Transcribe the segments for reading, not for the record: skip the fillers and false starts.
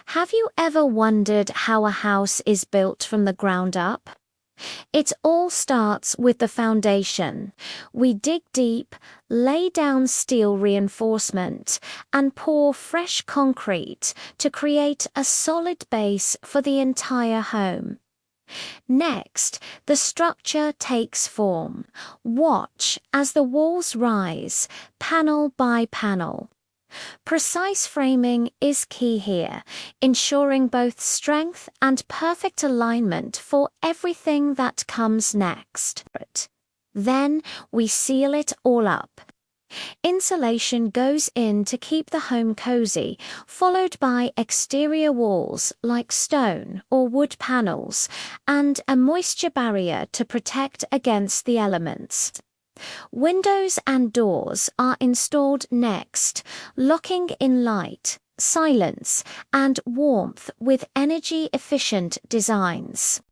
Have you ever wondered how a house is built from the ground up? It all starts with the foundation. We dig deep, lay down steel reinforcement, and pour fresh concrete to create a solid base for the entire home. Next, the structure takes form. Watch as the walls rise, panel by panel. Precise framing is key here, ensuring both strength and perfect alignment for everything that comes next. Then we seal it all up. Insulation goes in to keep the home cozy, followed by exterior walls like stone or wood panels, and a moisture barrier to protect against the elements. Windows and doors are installed next, locking in light, silence, and warmth with energy-efficient designs.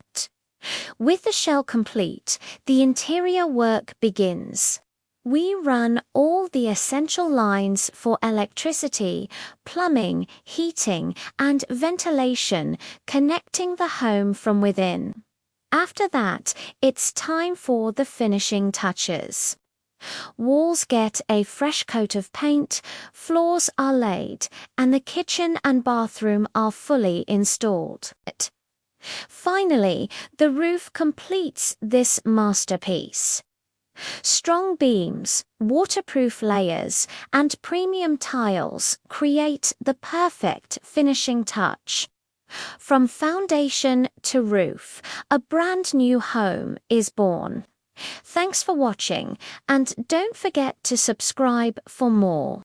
With the shell complete, the interior work begins. We run all the essential lines for electricity, plumbing, heating, and ventilation, connecting the home from within. After that, it's time for the finishing touches. Walls get a fresh coat of paint, floors are laid, and the kitchen and bathroom are fully installed. Finally, the roof completes this masterpiece. Strong beams, waterproof layers, and premium tiles create the perfect finishing touch. From foundation to roof, a brand new home is born. Thanks for watching, and don't forget to subscribe for more.